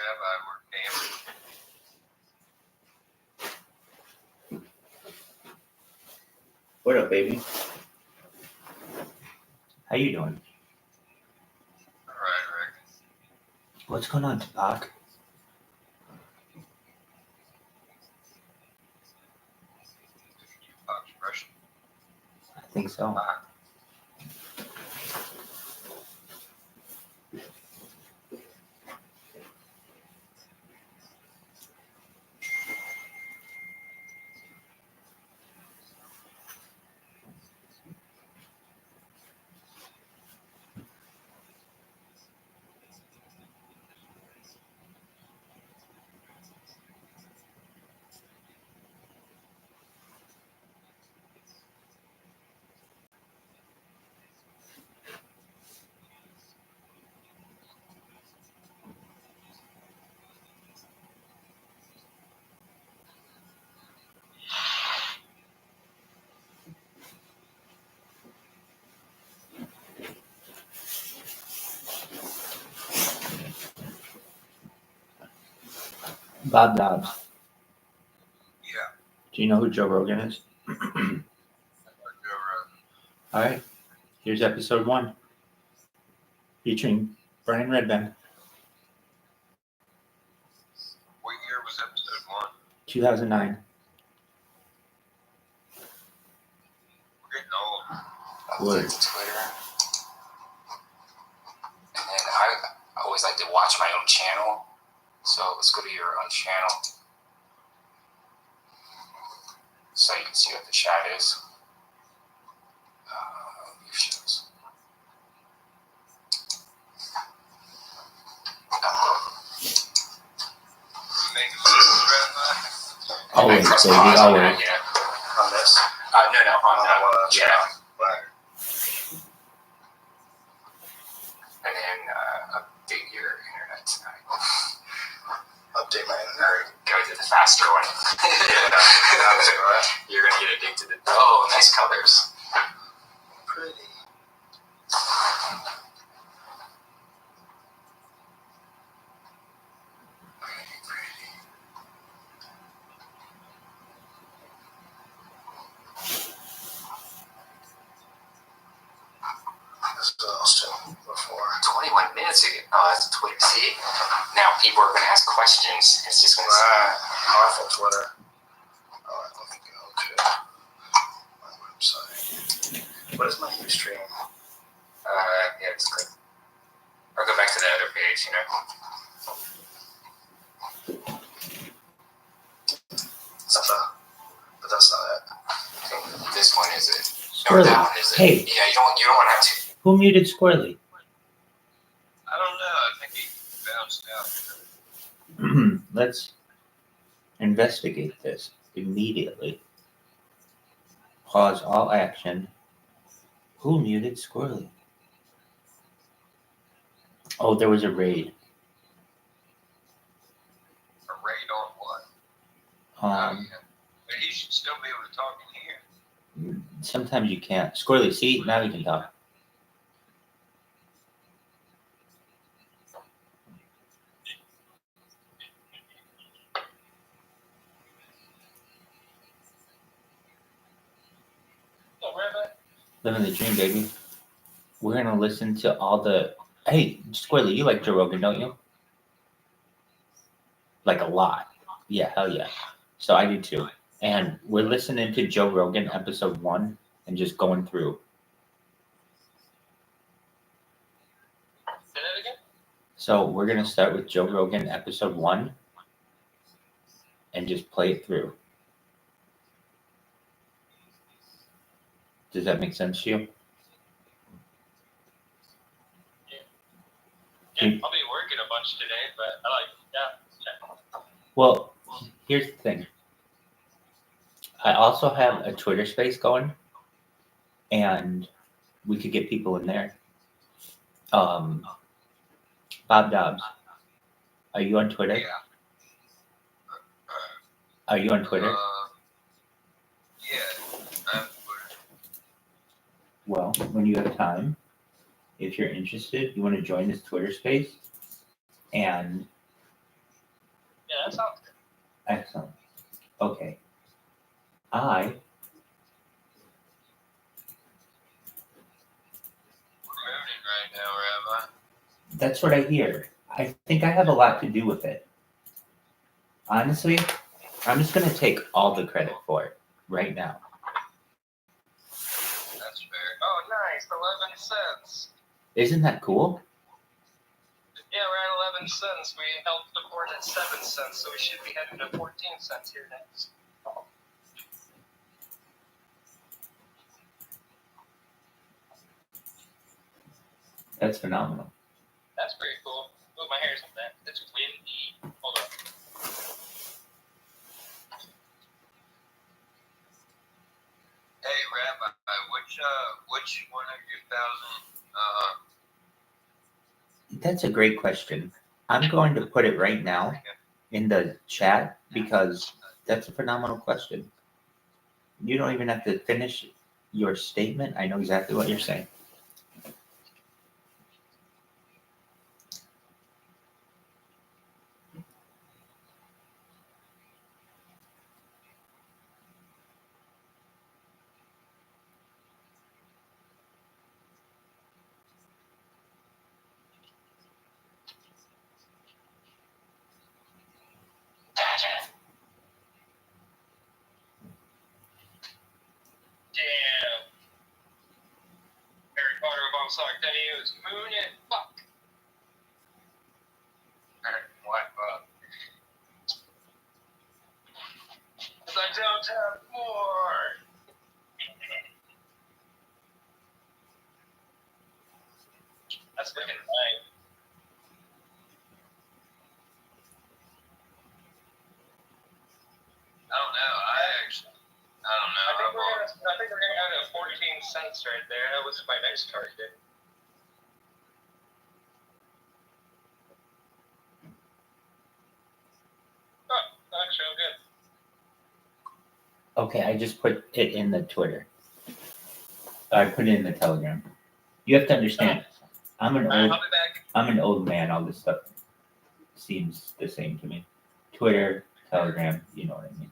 Rabbi were camera. What up, baby? How you doing? Alright, Rick. What's going on, Tupac? Tupac's Russian. I think so. Bob Dobbs. Yeah. Do you know who Joe Rogan is? All right. Here's episode 1. Featuring Brian Redband. What year was episode 1? 2009. We're getting old. What? Twitter. And then I always like to watch my own channel. So let's go to your own channel. So you can see what the chat is. Your shows. You make a list, Rabbi? Always, Press baby, pause on always. that, yeah. On this? No, on that. Yeah. Fire. And then update your internet tonight. Update my internet. Go to the faster one. You're gonna get addicted to. Oh, nice colors. Pretty. This was also before. 21 minutes ago. Oh, that's Twitter. See? Now people are gonna ask questions. It's just gonna. Right. Awful Twitter. Alright, let me go to my website. What is my Ustream? Yeah, just click. Or go back to the other page, you know. But that's not it. I think this one is it. Or Squirrely. that one is it. Hey. Yeah, you don't want to have to. Who muted Squirrely? I don't know. I think he bounced out. Let's investigate this immediately. Pause all action. Who muted Squirrely? Oh, there was a raid. A raid on what? Um, Yeah. But he should still be able to talk in here. Sometimes you can't. Squirrely, see? Now you can talk. Oh, Rabbi? Living the dream, baby. We're going to listen to all the... Hey, Squirrely, you like Joe Rogan, don't you? Like a lot. Yeah, hell yeah. So I do too. And we're listening to Joe Rogan episode 1 and just going through. Say that again? So we're going to start with Joe Rogan episode 1 and just play it through. Does that make sense to you? Yeah, I'll be working a bunch today, but I like, yeah. Well, here's the thing. I also have a Twitter space going, and we could get people in there. Bob Dobbs, are you on Twitter? Yeah. Are you on Twitter? Yeah. I'm Twitter. Well, when you have time, if you're interested, you want to join this Twitter space, and Yeah, that sounds good. Excellent. Okay. I Mooning right now, Rabbi. That's what I hear. I think I have a lot to do with it. Honestly, I'm just going to take all the credit for it right now. That's fair. Oh, nice. 11 cents. Isn't that cool? Yeah, we're at 11 cents. We helped the board at 7 cents, so we should be heading to 14 cents here next. That's phenomenal. That's pretty cool. Look, my hair's in that. It's windy. Hold on. Hey, Rabbi, which one of your 1,000? That's a great question. I'm going to put it right now in the chat because that's a phenomenal question. You don't even have to finish your statement. I know exactly what you're saying. Damn. Harry Potter about Sock Daddy is mooning. Fuck. What? Cause I don't have more. That's freaking right. I don't know. I don't know. I think we're gonna add a 14 cents right there. That was my next target. Oh, actually, good. Okay, I just put it in the Twitter. I put it in the Telegram. You have to understand, I'm an I'll be back. an old man. All this stuff seems the same to me. Twitter, Telegram, you know what I mean.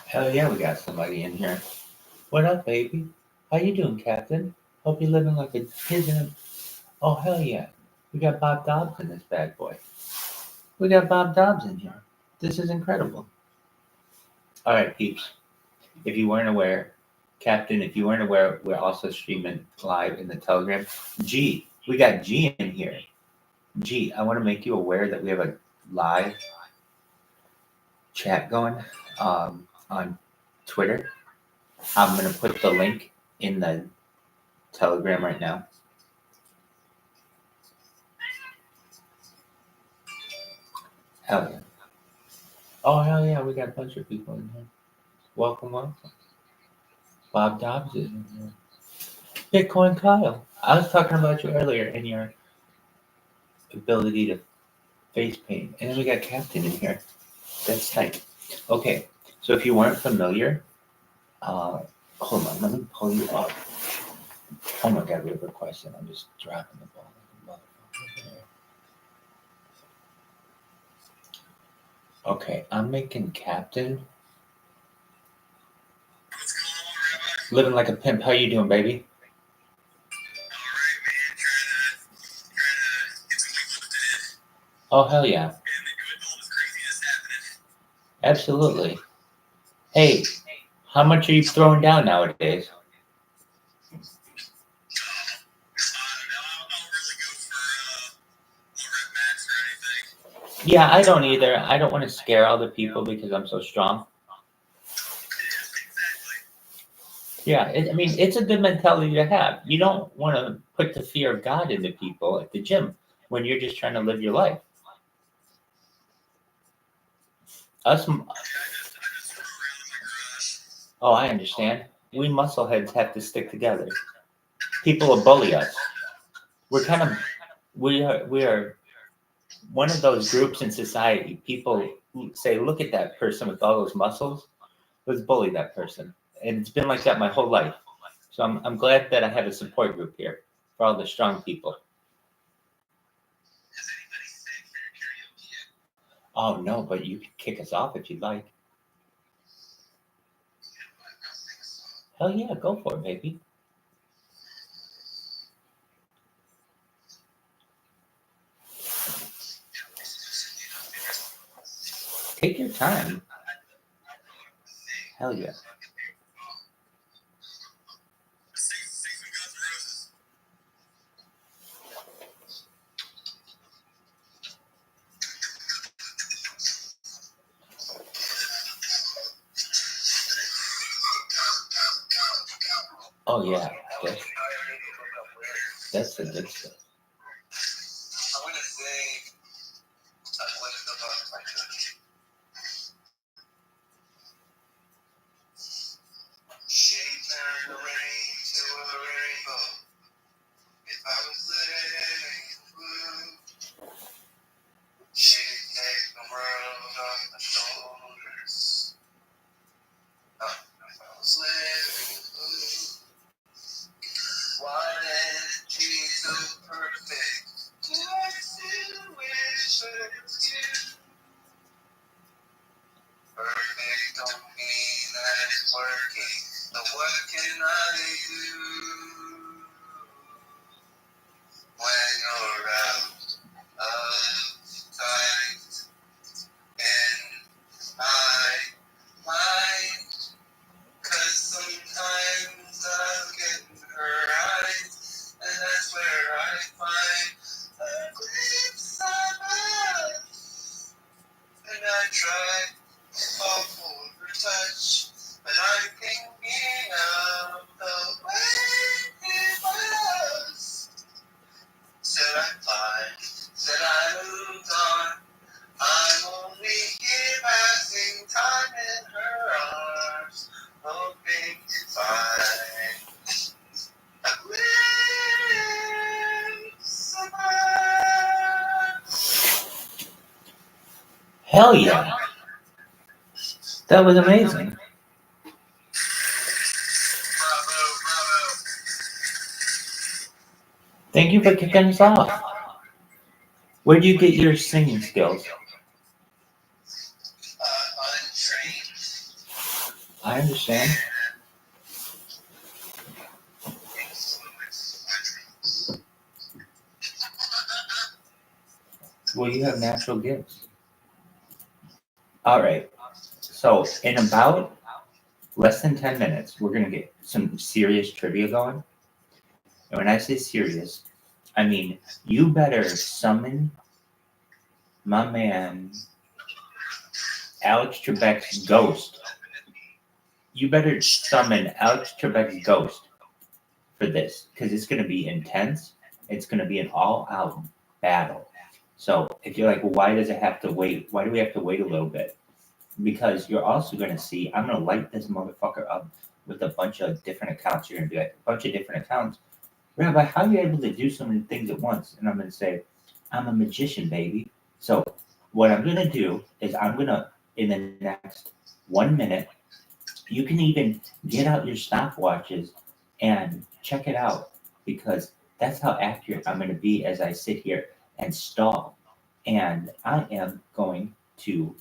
Hell yeah, we got somebody in here. What up, baby? How you doing, Captain? Hope you're living like a pigeon. Oh, hell yeah. We got Bob Dobbs in this bad boy. We got Bob Dobbs in here. This is incredible. All right, peeps. If you weren't aware, Captain, if you weren't aware, we're also streaming live in the Telegram. G, we got G in here. G, I want to make you aware that we have a live chat going on Twitter. I'm going to put the link in the Telegram right now. Hell yeah. Oh, hell yeah, we got a bunch of people in here. Welcome, welcome. Bob Dobbs is in here. Bitcoin Kyle. I was talking about you earlier and your ability to face paint. And then we got Captain in here. That's tight. Okay, so if you weren't familiar, hold on, let me pull you up. Oh my god, we have a question. I'm just dropping the ball like a motherfucker. Okay, I'm making Captain. What's going on, Rabbi? Living like a pimp. How you doing, baby? Alright, man. Trying to get some week lifted. Oh, hell yeah. And with all this craziness happening. Absolutely. Hey, how much are you throwing down nowadays? I don't really go for rep max or anything. Yeah, I don't either. I don't want to scare all the people because I'm so strong. Yeah, I mean, it's a good mentality to have. You don't want to put the fear of God into people at the gym when you're just trying to live your life. Oh, I understand. We muscleheads have to stick together. People will bully us. We are one of those groups in society. People say, look at that person with all those muscles. let's bully that person. And it's been like that my whole life. So I'm glad that I have a support group here for all the strong people. Has anybody sang for your karaoke yet? Oh no, but you can kick us off if you'd like. You know what? I'll sing a song. Hell yeah, go for it, baby. Take your time. Hell yeah. Oh yeah, that's the good stuff. I'm gonna sing. What is the book? She turned the rain to a rainbow. If I was living blue, she'd take the world on my shoulders. If I was living blue, why then she so perfect? Do I still wish it was you? Perfect don't mean that it's working. So what can I do when you're out of sight in my mind? 'Cause sometimes I'll get in her eyes, and that's where I find a glimpse of us. And I try to fall for her touch, but I'm thinking of the way it was. Said I climbed, said I moved on. I'm only here passing time in her arms, hoping to find a glimpse of us. Hell yeah. That was amazing. Bravo, bravo. Thank you for kicking us off. Where do you get your singing skills? Untrained. I understand. Influenced by dreams. Well, you have natural gifts. All right. So in about less than 10 minutes, we're going to get some serious trivia going. And when I say serious, I mean, you better summon my man, Alex Trebek's ghost. You better summon Alex Trebek's ghost for this, because it's going to be intense. It's going to be an all-out battle. So if you're like, well, why does it have to wait? Why do we have to wait a little bit? Because you're also going to see, I'm going to light this motherfucker up with a bunch of different accounts. You're going to be like, a bunch of different accounts. Rabbi, how are you able to do so many things at once? And I'm going to say, I'm a magician, baby. So what I'm going to do is I'm going to, in the next 1 minute, you can even get out your stopwatches and check it out, because that's how accurate I'm going to be as I sit here and stall. And I am going to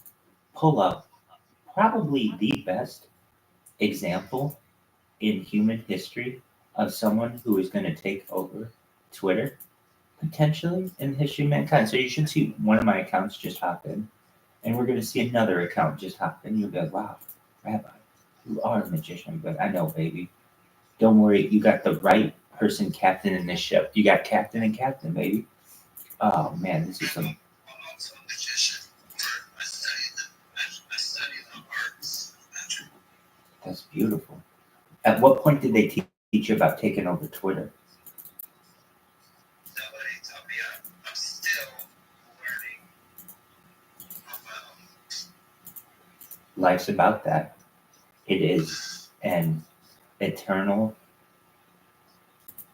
pull up probably the best example in human history of someone who is going to take over Twitter, potentially in the history of mankind. So you should see one of my accounts just hop in, and we're going to see another account just hop in. You'll be like, wow, Rabbi, you are a magician. But I know, baby. Don't worry, you got the right person captain in this ship. You got captain and captain, baby. Oh man, this is some. I'm also a magician. I study the arts of magic. That's beautiful. At what point did they teach you about taking over Twitter? Nobody taught me. I'm still learning on my own. Life's about that. It is an eternal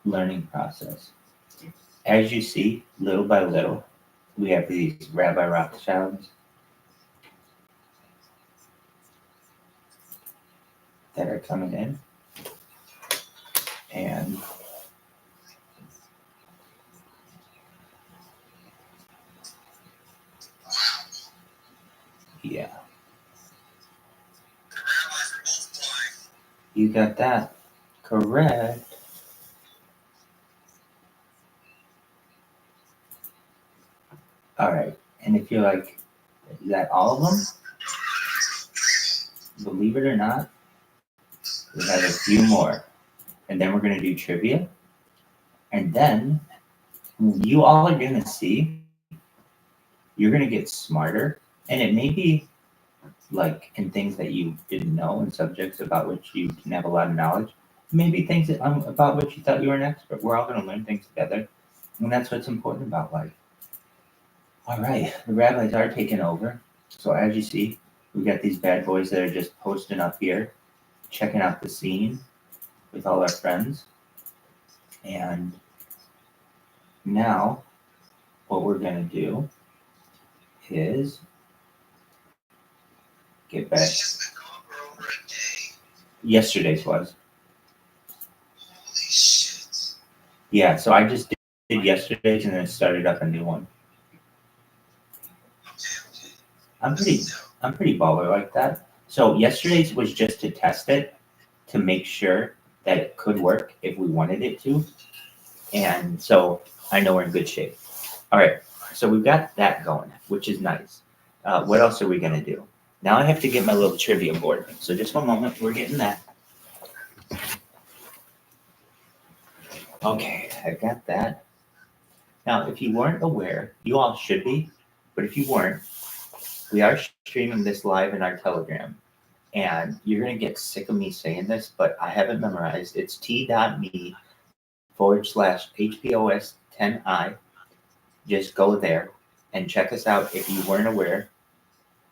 learning process. As you see, little by little, we have these Rabbi Rothschilds. that are coming in. And yeah, you got that correct. All right, and if you're like, is that all of them? Believe it or not, we have a few more, and then we're gonna do trivia, and then you all are gonna see, you're gonna get smarter, and it may be like in things that you didn't know and subjects about which you didn't have a lot of knowledge, maybe things that, about which you thought you were an expert. We're all gonna learn things together, and that's what's important about life. All right, the rabbis are taking over. So as you see, we got these bad boys that are just posting up here, checking out the scene with all our friends. And now what we're gonna do is get back. Yesterday's was. Holy shit. Yeah, so I just did yesterday's and then started up a new one. Okay. I'm pretty baller like that. So yesterday's was just to test it, to make sure that it could work if we wanted it to. And so I know we're in good shape. All right, so we've got that going, which is nice. What else are we gonna do? Now I have to get my little trivia board. So just one moment, we're getting that. Okay, I got that. Now, if you weren't aware, you all should be, but if you weren't, we are streaming this live in our Telegram. And you're gonna get sick of me saying this, but I haven't memorized. It's t.me/HPOS10i. Just go there and check us out if you weren't aware.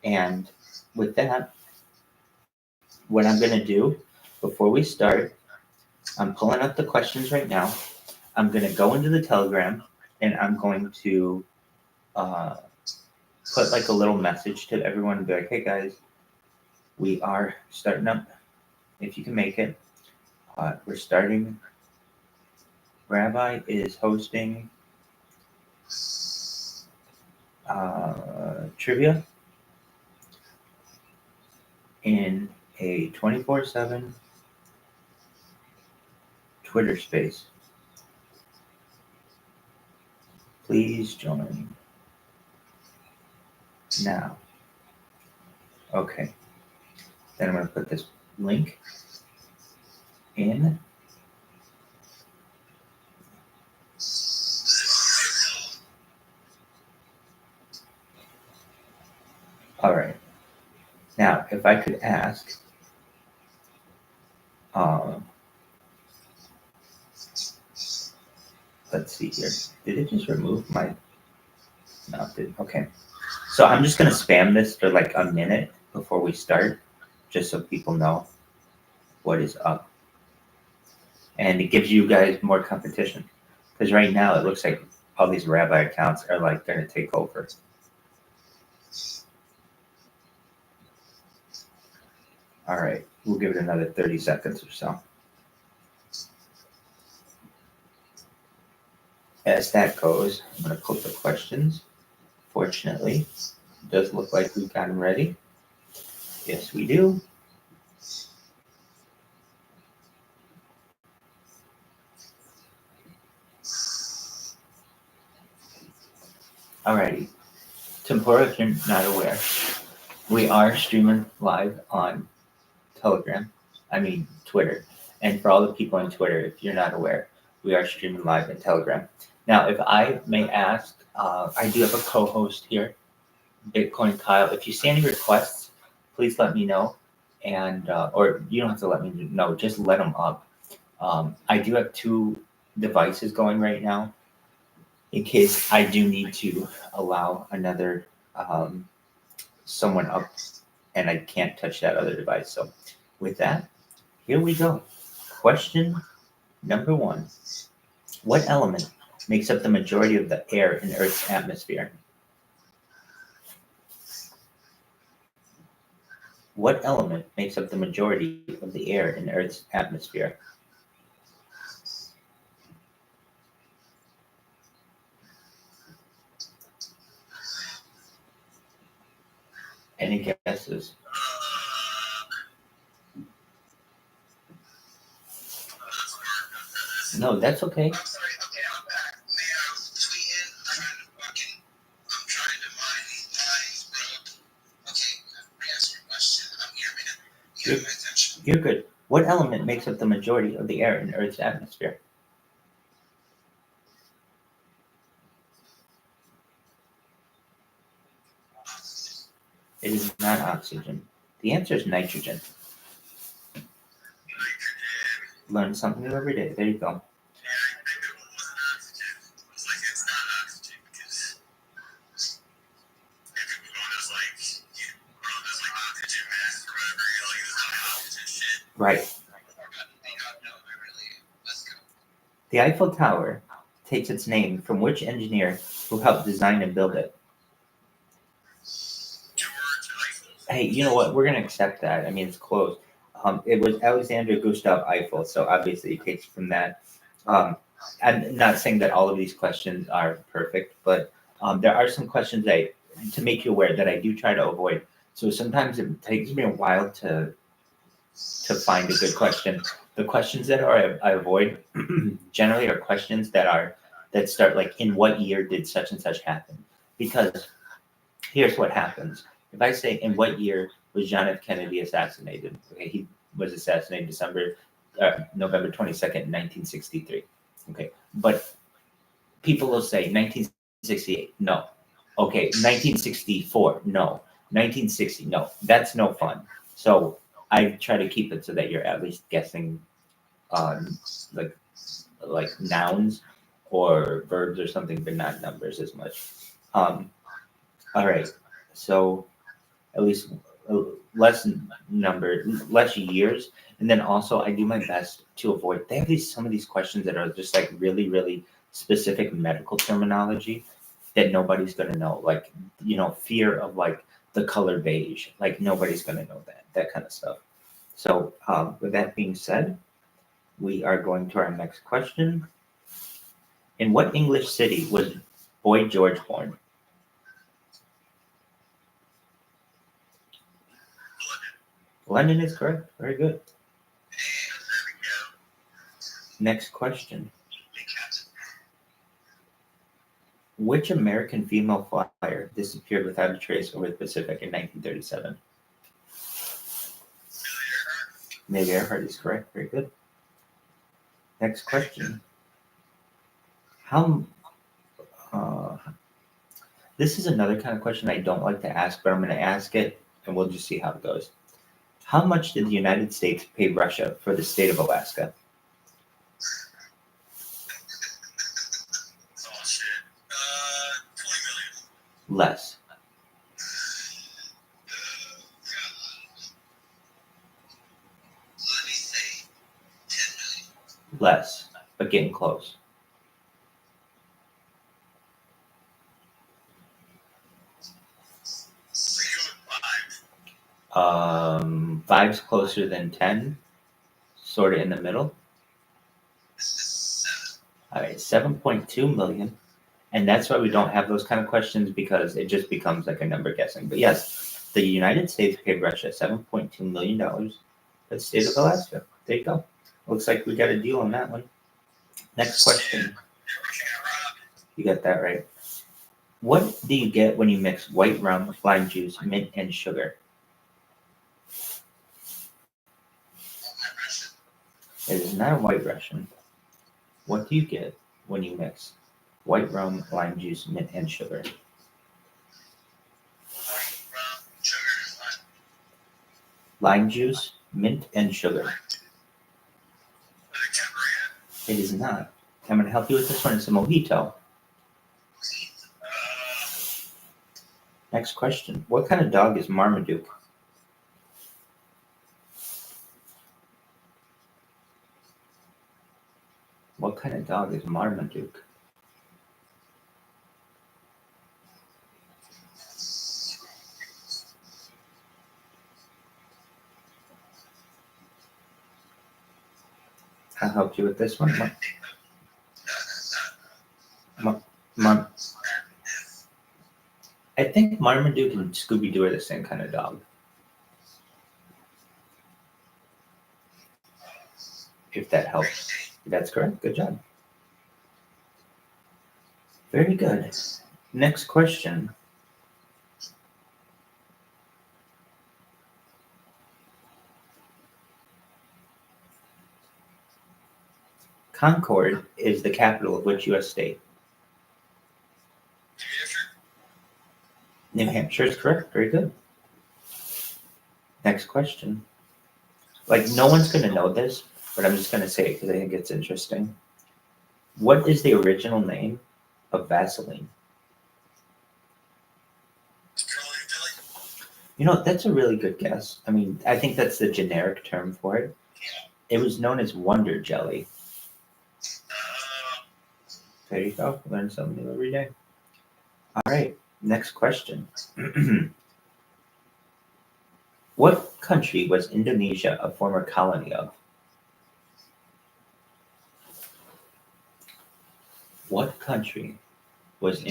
And with that, what I'm gonna do before we start, I'm pulling up the questions right now. I'm gonna go into the Telegram and I'm going to put like a little message to everyone and be like, hey guys, we are starting up. If you can make it, we're starting. Rabbi is hosting trivia in a 24/7 Twitter space. Please join now. Okay. Then I'm going to put this link in. All right. Now, if I could ask, let's see here. Did it just remove my? No, it didn't. Okay. So I'm just going to spam this for like a minute before we start, just so people know what is up. And it gives you guys more competition. Because right now it looks like all these Rabbi accounts are like going to take over. All right, we'll give it another 30 seconds or so. As that goes, I'm going to put the questions. Fortunately, it does look like we've got them ready. Yes, we do. Alrighty. Tempora, if you're not aware, we are streaming live on Twitter. And for all the people on Twitter, if you're not aware, we are streaming live in Telegram. Now, if I may ask, I do have a co-host here, Bitcoin Kyle. If you see any requests, please let me know. And or you don't have to let me know, just let them up. I do have 2 devices going right now in case I do need to allow another someone up and I can't touch that other device. So with that, here we go. Question number 1. What element makes up the majority of the air in Earth's atmosphere? What element makes up the majority of the air in Earth's atmosphere? Any guesses? No, that's okay. I'm sorry. Okay, I'm back. Man, I was tweeting, I'm trying to mind these lines, bro. Okay, re-answer your question. I'm here, man. You have my attention. You're good. What element makes up the majority of the air in Earth's atmosphere? It is not oxygen. The answer is nitrogen. Learn something new every day. There you go. Right. The Eiffel Tower takes its name from which engineer who helped design and build it? Hey, you know what? We're gonna accept that. I mean, it's close. It was Alexander Gustav Eiffel, so obviously it takes from that. I'm not saying that all of these questions are perfect, but there are some questions to make you aware that I do try to avoid. So sometimes it takes me a while to find a good question. The questions that I avoid generally are questions that start like, in what year did such and such happen? Because here's what happens. If I say, in what year was John F. Kennedy assassinated? Okay, he was assassinated November 22nd, 1963. Okay, but people will say 1968. No. Okay, 1964. No. 1960. No. That's no fun. So I try to keep it so that you're at least guessing like nouns or verbs or something, but not numbers as much. All right. So at least less less years, and then also I do my best to avoid. They have some of these questions that are just like really, really specific medical terminology that nobody's gonna know. Like, fear of like the color beige. Like nobody's gonna know that kind of stuff. So with that being said, we are going to our next question. In what English city was Boy George born? London is correct. Very good. Next question. Which American female flyer disappeared without a trace over the Pacific in 1937? Amelia Earhart is correct. Very good. Next question. This is another kind of question I don't like to ask, but I'm going to ask it, and we'll just see how it goes. How much did the United States pay Russia for the state of Alaska? Oh, shit. 20 million. Less. Let me say 10 million. Less, but getting close. Five's closer than 10, sort of in the middle. All right, 7.2 million. And that's why we don't have those kind of questions, because it just becomes like a number guessing. But yes, the United States paid Russia $7.2 million for the state of Alaska. There you go. Looks like we got a deal on that one. Next question. You got that right. What do you get when you mix white rum, lime juice, mint, and sugar? It is not a white Russian. What do you get when you mix white rum, lime juice, mint, and sugar? Lime juice, mint, and sugar. It is not. I'm going to help you with this one. It's a mojito. Next question. What kind of dog is Marmaduke? What kind of dog is Marmaduke? I'll help you with this one. No, Mar- I think Marmaduke and Scooby-Doo are the same kind of dog. If that helps. That's correct. Good job. Very good. Next question. Concord is the capital of which U.S. state? New Hampshire is correct. Very good. Next question. Like, no one's going to know this, but I'm just going to say it because I think it's interesting. What is the original name of Vaseline? You know, that's a really good guess. I mean, I think that's the generic term for it. It was known as Wonder Jelly. There you go. Learn something new every day. All right. Next question. What country was Indonesia a former colony of? What country was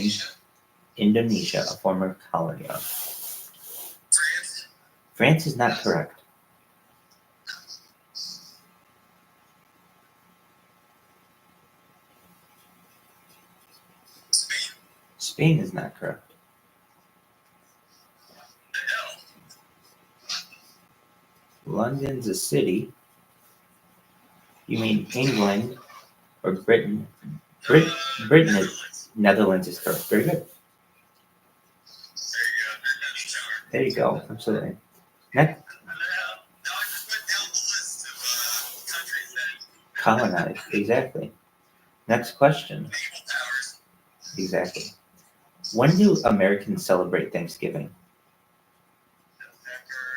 Indonesia a former colony of? France. France is not correct. Spain. Spain is not correct. London's a city. You mean England or Britain? Britain is Netherlands is correct. Very good. There you go. Absolutely. Next, colonized. Exactly. Next question. Exactly. When do Americans celebrate Thanksgiving? November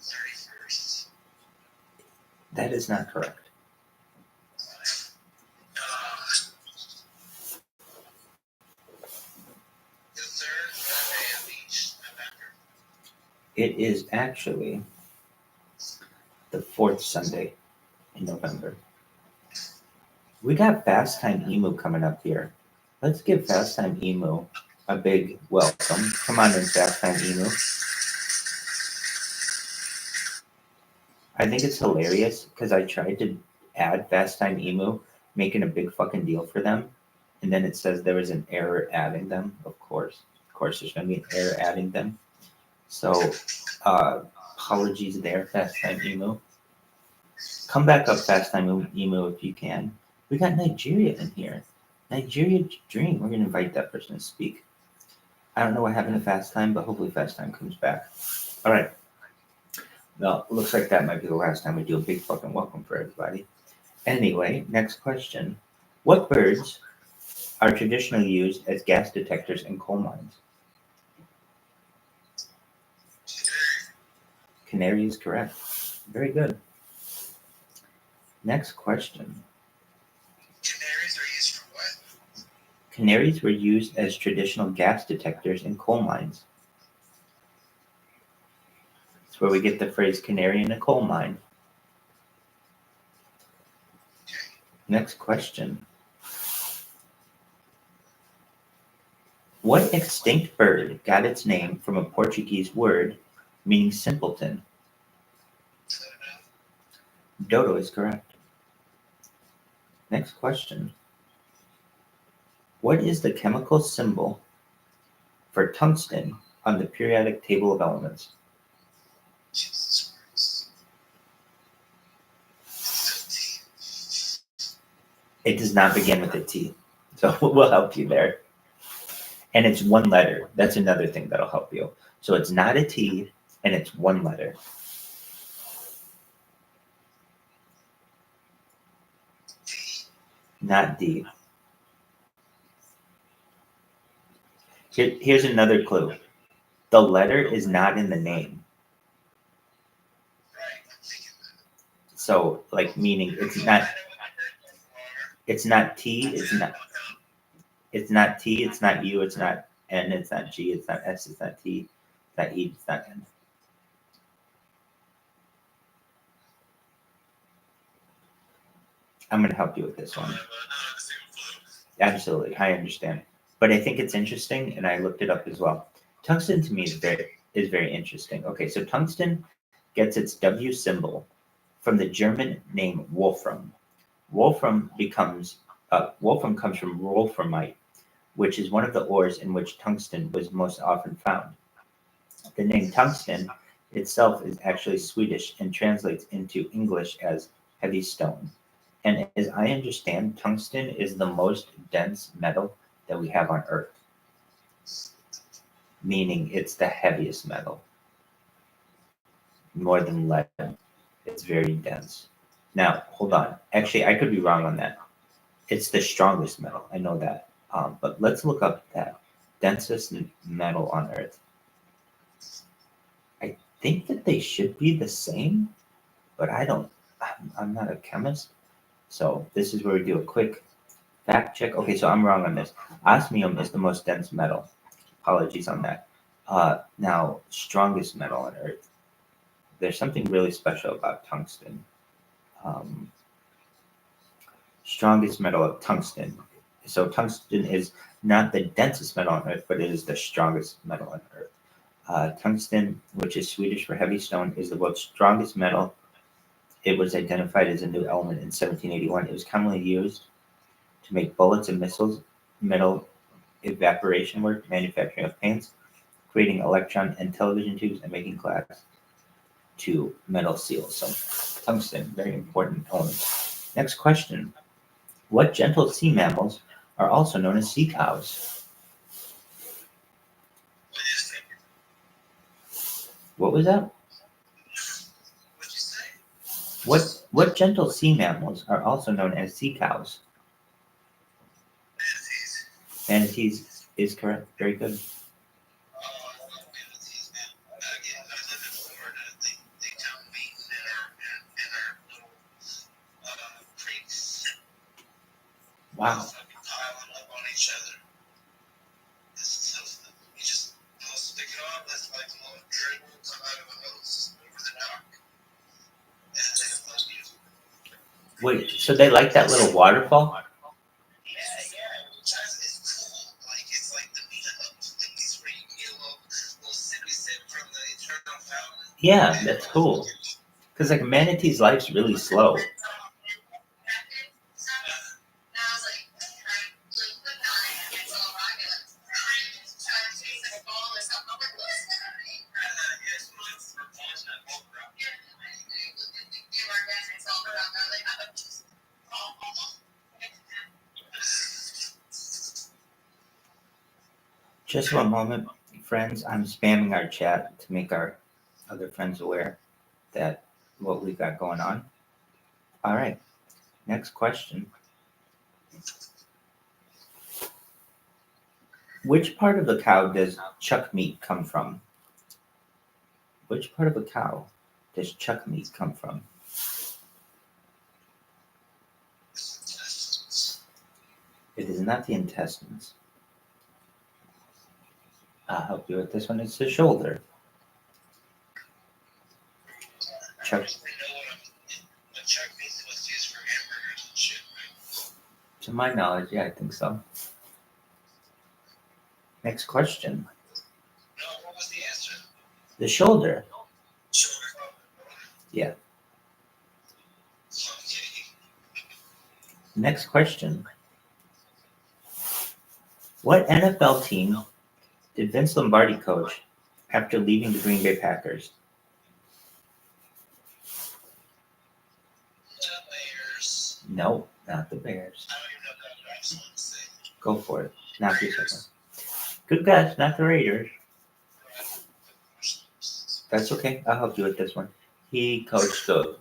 31st. That is not correct. The third Monday of each November. It is actually the fourth Sunday in November. We got Fast Time Emu coming up here. Let's give Fast Time Emu a big welcome. Come on in, Fast Time Emu. I think it's hilarious because I tried to add Fast Time Emu, making a big fucking deal for them, and then it says there was an error adding them. Of course, there's going to be an error adding them. So, apologies there, Fast Time Emu. Come back up, Fast Time Emu, if you can. We got Nigeria in here. Nigeria Dream. We're going to invite that person to speak. I don't know what happened to Fast Time, but hopefully Fast Time comes back. All right. Well, looks like that might be the last time we do a big fucking welcome for everybody. Anyway, next question. What birds are traditionally used as gas detectors in coal mines? Canary is correct. Very good. Next question. Canaries are used for what? Canaries were used as traditional gas detectors in coal mines. That's where we get the phrase canary in a coal mine. Next question. What extinct bird got its name from a Portuguese word meaning simpleton? Dodo is correct. Next question. What is the chemical symbol for tungsten on the periodic table of elements? Jesus Christ. It does not begin with a T, so we'll help you there. And it's one letter. That's another thing that'll help you. So it's not a T, and it's one letter. Not D. Here's another clue. The letter is not in the name. Right, I'm thinking that. So, like, meaning it's not T, it's not T, it's not U, it's not N, it's not G, it's not S, it's not T, it's not E, it's not N. I'm going to help you with this one. Not the same flow. Absolutely, I understand. But I think it's interesting, and I looked it up as well. Tungsten to me is very interesting. Okay, so tungsten gets its W symbol from the German name Wolfram. Wolfram comes from wolframite, which is one of the ores in which tungsten was most often found. The name tungsten itself is actually Swedish and translates into English as heavy stone. And as I understand, tungsten is the most dense metal that we have on Earth, meaning it's the heaviest metal, more than lead. It's very dense. Now, hold on. Actually, I could be wrong on that. It's the strongest metal. I know that. But let's look up that densest metal on Earth. I think that they should be the same, but I'm not a chemist. So this is where we do a quick fact check. Okay, so I'm wrong on this. Osmium is the most dense metal. Apologies on that. Now, strongest metal on Earth. There's something really special about tungsten. Strongest metal of tungsten. So tungsten is not the densest metal on Earth, but it is the strongest metal on Earth. Tungsten, which is Swedish for heavy stone, is the world's strongest metal. It was identified as a new element in 1781. It was commonly used to make bullets and missiles, metal evaporation work, manufacturing of paints, creating electron and television tubes, and making glass to metal seals. So tungsten, very important element. Next question. What gentle sea mammals are also known as sea cows? What is it? What was that? What'd you say? What gentle sea mammals are also known as sea cows? Manatees. Manatees is correct. Very good. Oh, I love manatees, man. Again, I live in Florida. They come mating in our little creeks. Wow. Fucking piling up on each other. This is so fun. You just stick it on, let's like a little dribble come out of a hose over the dock. And they love you. Wait, so they like that little waterfall? Yeah, which is cool. Like it's like the meetup place where you can get a little sippy sip from the eternal fountain. Yeah, that's cool. Because like a manatee's life's really slow. Just one moment, friends. I'm spamming our chat to make our other friends aware that what we've got going on. All right. Next question. Which part of the cow does chuck meat come from? Which part of a cow does chuck meat come from? It is not the intestines. I'll help you with this one. It's the shoulder. Chuck. Chuck meat was used for hamburgers and shit, right? To my knowledge, yeah, I think so. Next question. No, what was the answer? The shoulder. Shoulder. Yeah. Okay. Next question. What NFL team did Vince Lombardi coach after leaving the Green Bay Packers? The Bears. No, not the Bears. I don't even know what I was going to say. Go for it. Not the second. Good guess, not the Raiders. That's okay. I'll help you with this one. He coached the